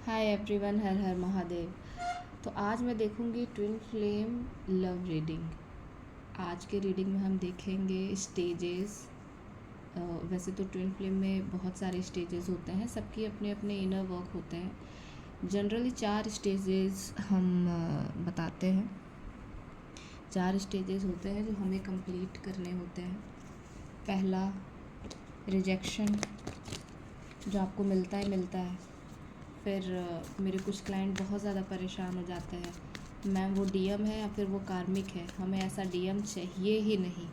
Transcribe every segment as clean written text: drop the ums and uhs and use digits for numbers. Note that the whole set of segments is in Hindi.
हाय एवरीवन, हर हर महादेव। तो आज मैं देखूंगी ट्विन फ्लेम लव रीडिंग। आज के रीडिंग में हम देखेंगे स्टेजेस। वैसे तो ट्विन फ्लेम में बहुत सारे स्टेजेस होते हैं, सबकी अपने अपने इनर वर्क होते हैं। जनरली 4 स्टेजेस हम बताते हैं। 4 स्टेजेस होते हैं जो हमें कंप्लीट करने होते हैं। पहला रिजेक्शन, जो आपको मिलता है। फिर मेरे कुछ क्लाइंट बहुत ज़्यादा परेशान हो जाते हैं, मैम वो डीएम है या फिर वो कार्मिक है, हमें ऐसा डीएम चाहिए ही नहीं।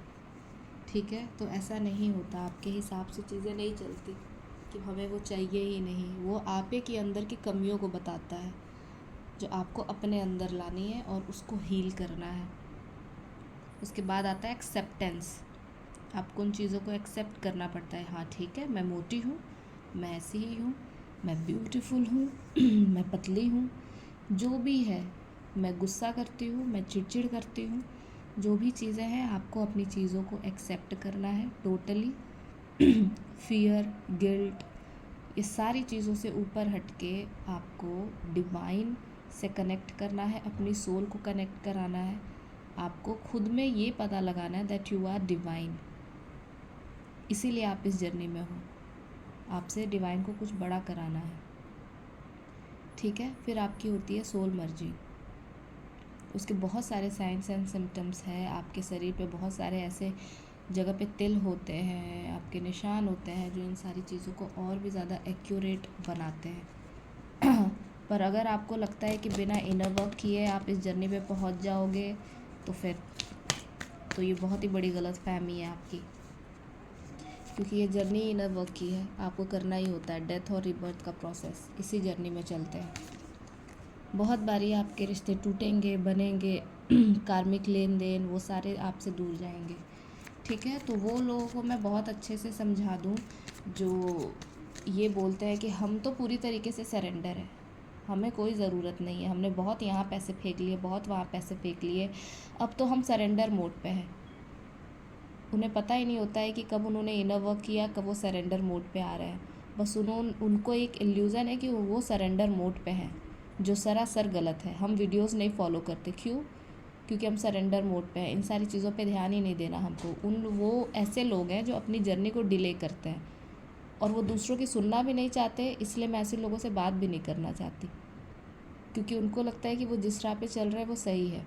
ठीक है, तो ऐसा नहीं होता, आपके हिसाब से चीज़ें नहीं चलती कि हमें वो चाहिए ही नहीं। वो आपे के अंदर की कमियों को बताता है जो आपको अपने अंदर लानी है और उसको हील करना है। उसके बाद आता है एक्सेप्टेंस। आपको उन चीज़ों को एक्सेप्ट करना पड़ता है। हाँ ठीक है, मैं मोटी हूँ, मैं ऐसी ही हूँ, मैं ब्यूटीफुल हूँ, मैं पतली हूँ, जो भी है। मैं गुस्सा करती हूँ, मैं चिड़चिड़ करती हूँ, जो भी चीज़ें हैं आपको अपनी चीज़ों को एक्सेप्ट करना है टोटली। फियर, गिल्ट, ये सारी चीज़ों से ऊपर हट के आपको डिवाइन से कनेक्ट करना है, अपनी सोल को कनेक्ट कराना है। आपको खुद में ये पता लगाना है दैट यू आर डिवाइन। इसीलिए आप इस जर्नी में हो, आपसे डिवाइन को कुछ बड़ा कराना है। ठीक है, फिर आपकी होती है सोल मर्जिंग। उसके बहुत सारे साइंस एंड सिम्टम्स हैं। आपके शरीर पे बहुत सारे ऐसे जगह पे तिल होते हैं, आपके निशान होते हैं, जो इन सारी चीज़ों को और भी ज़्यादा एक्यूरेट बनाते हैं। पर अगर आपको लगता है कि बिना इनर वर्क किए आप इस जर्नी पे पहुंच जाओगे, तो फिर तो ये बहुत ही बड़ी गलतफहमी है आपकी, क्योंकि ये जर्नी इनर वर्क की है, आपको करना ही होता है। डेथ और रिबर्थ का प्रोसेस, इसी जर्नी में चलते हैं। बहुत बारी आपके रिश्ते टूटेंगे, बनेंगे, कार्मिक लेन देन वो सारे आपसे दूर जाएंगे। ठीक है, तो वो लोगों को मैं बहुत अच्छे से समझा दूँ जो ये बोलते हैं कि हम तो पूरी तरीके से सरेंडर है, हमें कोई ज़रूरत नहीं है, हमने बहुत यहाँ पैसे फेंक लिए, बहुत वहाँ पैसे फेंक लिए, अब तो हम सरेंडर मोड पे हैं। उन्हें पता ही नहीं होता है कि कब उन्होंने इनर वर्क किया, कब वो सरेंडर मोड पे आ रहे हैं। बस उनको एक इल्यूज़न है कि वो सरेंडर मोड पे हैं, जो सरासर गलत है। हम वीडियोस नहीं फॉलो करते, क्यों? क्योंकि हम सरेंडर मोड पे हैं। इन सारी चीज़ों पे ध्यान ही नहीं देना हमको। वो ऐसे लोग हैं जो अपनी जर्नी को डिले करते हैं और वो दूसरों की सुनना भी नहीं चाहते। इसलिए मैं ऐसे लोगों से बात भी नहीं करना चाहती, क्योंकि उनको लगता है कि वो जिस राह पे चल रहे हैं वो सही है।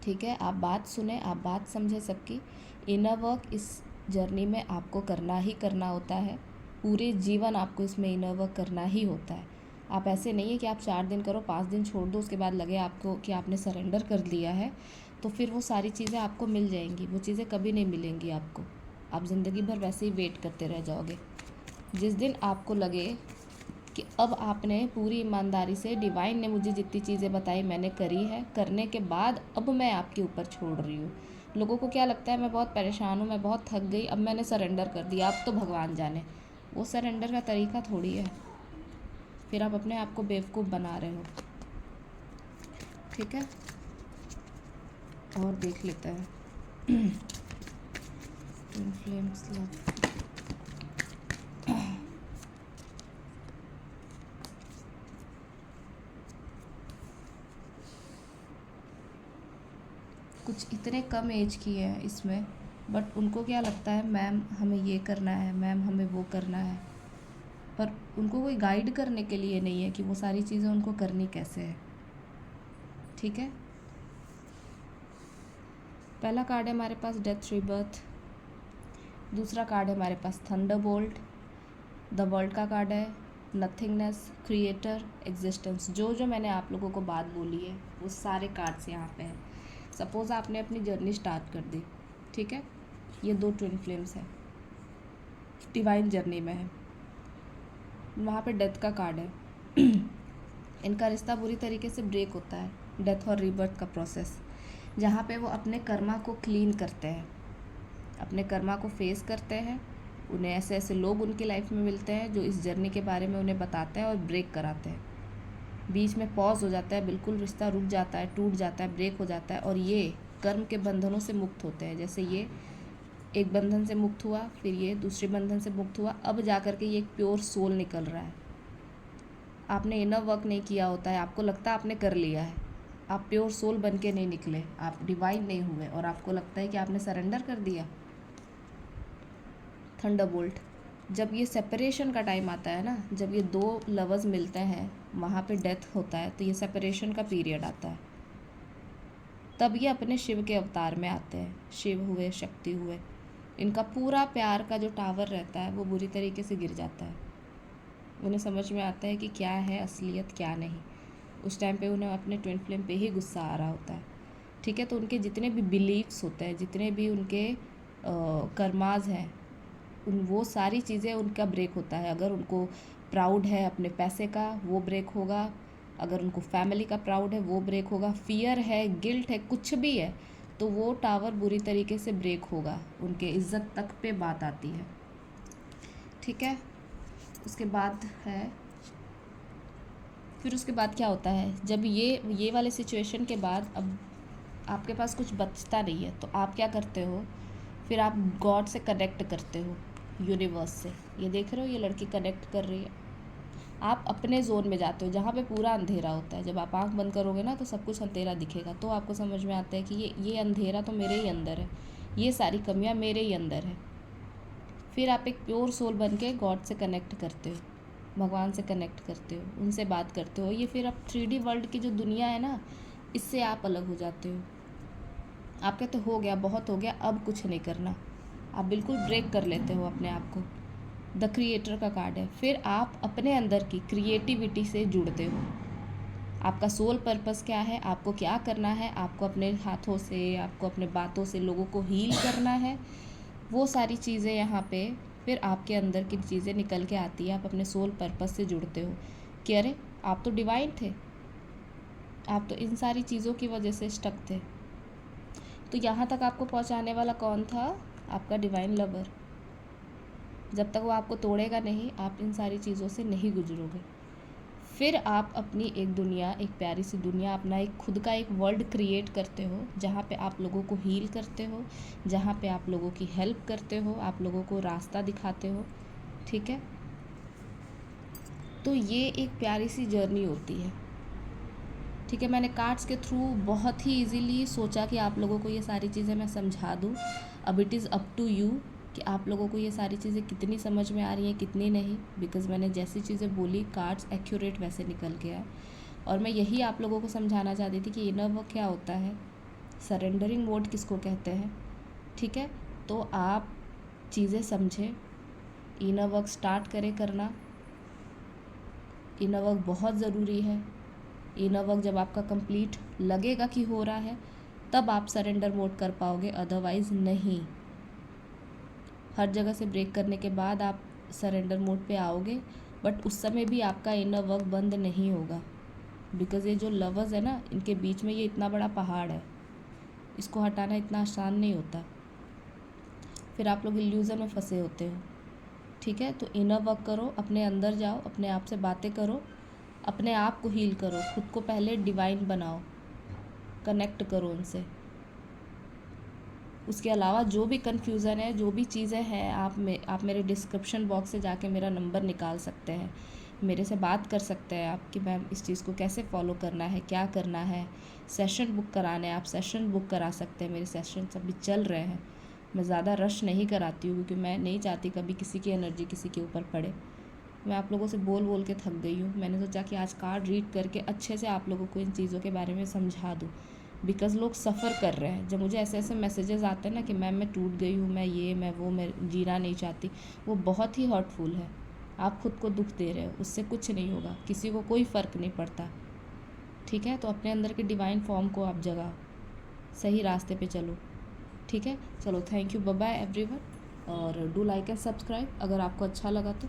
ठीक है, आप बात सुने, आप बात समझे सबकी। इनर वर्क इस जर्नी में आपको करना ही करना होता है, पूरे जीवन आपको इसमें इनर वर्क करना ही होता है। आप ऐसे नहीं है कि आप 4 दिन करो, 5 दिन छोड़ दो, उसके बाद लगे आपको कि आपने सरेंडर कर लिया है तो फिर वो सारी चीज़ें आपको मिल जाएंगी। वो चीज़ें कभी नहीं मिलेंगी आपको, आप ज़िंदगी भर वैसे ही वेट करते रह जाओगे। जिस दिन आपको लगे कि अब आपने पूरी ईमानदारी से, डिवाइन ने मुझे जितनी चीज़ें बताई मैंने करी है, करने के बाद अब मैं आपके ऊपर छोड़ रही हूँ। लोगों को क्या लगता है, मैं बहुत परेशान हूँ, मैं बहुत थक गई, अब मैंने सरेंडर कर दिया, अब तो भगवान जाने। वो सरेंडर का तरीका थोड़ी है, फिर आप अपने आप को बेवकूफ़ बना रहे हो। ठीक है, और देख लेते हैं। Twin flames love. कुछ इतने कम एज की है इसमें, बट उनको क्या लगता है, मैम हमें ये करना है, मैम हमें वो करना है, पर उनको कोई गाइड करने के लिए नहीं है कि वो सारी चीज़ें उनको करनी कैसे है। ठीक है, पहला कार्ड है हमारे पास डेथ रिबर्थ। दूसरा कार्ड है हमारे पास थंडरबोल्ट। द वर्ल्ड का कार्ड है नथिंगनेस, क्रिएटर, एग्जिस्टेंस। जो मैंने आप लोगों को बात बोली है वो सारे कार्ड्स यहाँ पे हैं। सपोज़ आपने अपनी जर्नी स्टार्ट कर दी, ठीक है, ये 2 ट्विन फ्लेम्स हैं, डिवाइन जर्नी में है, वहाँ पे डेथ का कार्ड है। इनका रिश्ता बुरी तरीके से ब्रेक होता है, डेथ और रीबर्थ का प्रोसेस, जहाँ पे वो अपने कर्मा को क्लीन करते हैं, अपने कर्मा को फेस करते हैं। उन्हें ऐसे ऐसे लोग उनकी लाइफ में मिलते हैं जो इस जर्नी के बारे में उन्हें बताते हैं और ब्रेक कराते हैं। बीच में पॉज हो जाता है, बिल्कुल रिश्ता रुक जाता है, टूट जाता है, ब्रेक हो जाता है, और ये कर्म के बंधनों से मुक्त होते हैं। जैसे ये एक बंधन से मुक्त हुआ, फिर ये दूसरे बंधन से मुक्त हुआ, अब जा कर के ये एक प्योर सोल निकल रहा है। आपने इनर वर्क नहीं किया होता है, आपको लगता है आपने कर लिया है, आप प्योर सोल बन के नहीं निकले, आप डिवाइन नहीं हुए, और आपको लगता है कि आपने सरेंडर कर दिया। थंडरबोल्ट, जब ये सेपरेशन का टाइम आता है ना, जब ये दो लवर्स मिलते हैं, वहाँ पे डेथ होता है, तो ये सेपरेशन का पीरियड आता है, तब ये अपने शिव के अवतार में आते हैं। शिव हुए, शक्ति हुए, इनका पूरा प्यार का जो टावर रहता है वो बुरी तरीके से गिर जाता है। उन्हें समझ में आता है कि क्या है असलियत, क्या नहीं। उस टाइम पे उन्हें अपने ट्विन फ्लेम पे ही गुस्सा आ रहा होता है, ठीक है। तो उनके जितने भी बिलीव्स होते हैं, जितने भी उनके कर्माज हैं, वो सारी चीज़ें उनका ब्रेक होता है। अगर उनको प्राउड है अपने पैसे का, वो ब्रेक होगा। अगर उनको फैमिली का प्राउड है, वो ब्रेक होगा। फियर है, गिल्ट है, कुछ भी है, तो वो टावर बुरी तरीके से ब्रेक होगा। उनके इज्जत तक पे बात आती है, ठीक है। उसके बाद है, फिर उसके बाद क्या होता है, जब ये वाले सिचुएशन के बाद अब आपके पास कुछ बचता नहीं है, तो आप क्या करते हो, फिर आप गॉड से कनेक्ट करते हो, यूनिवर्स से। ये देख रहे हो, ये लड़की कनेक्ट कर रही है। आप अपने जोन में जाते हो जहाँ पे पूरा अंधेरा होता है। जब आप आंख बंद करोगे ना, तो सब कुछ अंधेरा दिखेगा, तो आपको समझ में आता है कि ये अंधेरा तो मेरे ही अंदर है, ये सारी कमियाँ मेरे ही अंदर है। फिर आप एक प्योर सोल बन के गॉड से कनेक्ट करते हो, भगवान से कनेक्ट करते हो, उनसे बात करते हो। ये फिर अब 3D वर्ल्ड की जो दुनिया है ना, इससे आप अलग हो जाते हो। आप कहते हो गया, बहुत हो गया, अब कुछ नहीं करना। आप बिल्कुल ब्रेक कर लेते हो अपने आप को। द क्रिएटर का कार्ड है। फिर आप अपने अंदर की क्रिएटिविटी से जुड़ते हो। आपका सोल पर्पस क्या है, आपको क्या करना है, आपको अपने हाथों से, आपको अपने बातों से लोगों को हील करना है, वो सारी चीज़ें यहाँ पे फिर आपके अंदर की चीज़ें निकल के आती है। आप अपने सोल पर्पस से जुड़ते हो कि अरे आप तो डिवाइन थे, आप तो इन सारी चीज़ों की वजह से स्टक थे। तो यहाँ तक आपको पहुँचाने वाला कौन था, आपका डिवाइन लवर। जब तक वो आपको तोड़ेगा नहीं, आप इन सारी चीज़ों से नहीं गुजरोगे। फिर आप अपनी एक दुनिया, एक प्यारी सी दुनिया, अपना एक खुद का एक वर्ल्ड क्रिएट करते हो, जहाँ पे आप लोगों को हील करते हो, जहाँ पे आप लोगों की हेल्प करते हो, आप लोगों को रास्ता दिखाते हो, ठीक है। तो ये एक प्यारी सी जर्नी होती है, ठीक है। मैंने कार्ड्स के थ्रू बहुत ही इजीली सोचा कि आप लोगों को ये सारी चीज़ें मैं समझा दूँ। अब it is up to you कि आप लोगों को ये सारी चीज़ें कितनी समझ में आ रही हैं, कितनी नहीं। बिकॉज़ मैंने जैसी चीज़ें बोली, कार्ड्स एक्यूरेट वैसे निकल के आए। और मैं यही आप लोगों को समझाना चाहती थी कि इनर वर्क क्या होता है, सरेंडरिंग मोड किसको कहते हैं, ठीक है। तो आप चीज़ें समझें, इनर वर्क स्टार्ट करें करना। इनर वर्क बहुत ज़रूरी है। इनर वर्क जब आपका कंप्लीट लगेगा कि हो रहा है, तब आप सरेंडर मोड कर पाओगे, अदरवाइज़ नहीं। हर जगह से ब्रेक करने के बाद आप सरेंडर मोड पे आओगे, बट उस समय भी आपका इनर वर्क बंद नहीं होगा। बिकॉज़ ये जो लवर्स है ना, इनके बीच में ये इतना बड़ा पहाड़ है, इसको हटाना इतना आसान नहीं होता। फिर आप लोग इल्यूज़न में फंसे होते हो, ठीक है। तो इनर वर्क करो, अपने अंदर जाओ, अपने आप से बातें करो, अपने आप को हील करो, खुद को पहले डिवाइन बनाओ, कनेक्ट करो उनसे। उसके अलावा जो भी कन्फ्यूज़न है, जो भी चीज़ें हैं, आप मेरे डिस्क्रिप्शन बॉक्स से जाके मेरा नंबर निकाल सकते हैं, मेरे से बात कर सकते हैं आप कि मैम इस चीज़ को कैसे फॉलो करना है, क्या करना है। सेशन बुक कराने हैं, आप सेशन बुक करा सकते हैं। मेरे सेशन अभी चल रहे हैं। मैं ज़्यादा रश नहीं कराती हूँ, क्योंकि मैं नहीं चाहती कभी किसी की एनर्जी किसी के ऊपर पड़े। मैं आप लोगों से बोल बोल के थक गई हूँ। मैंने सोचा कि आज कार्ड रीड करके अच्छे से आप लोगों को इन चीज़ों के बारे में समझा दूँ, बिकॉज़ लोग सफ़र कर रहे हैं। जब मुझे ऐसे ऐसे मैसेजेस आते हैं ना कि मैम मैं टूट गई हूँ, मैं ये, मैं वो, मैं जीना नहीं चाहती, वो बहुत ही हर्टफुल है। आप खुद को दुख दे रहे हो, उससे कुछ नहीं होगा, किसी को कोई फ़र्क नहीं पड़ता, ठीक है। तो अपने अंदर के डिवाइन फॉर्म को आप जगाओ, सही रास्ते पे चलो, ठीक है। चलो, thank you, bye bye everyone, और डू लाइक एंड सब्सक्राइब अगर आपको अच्छा लगा तो।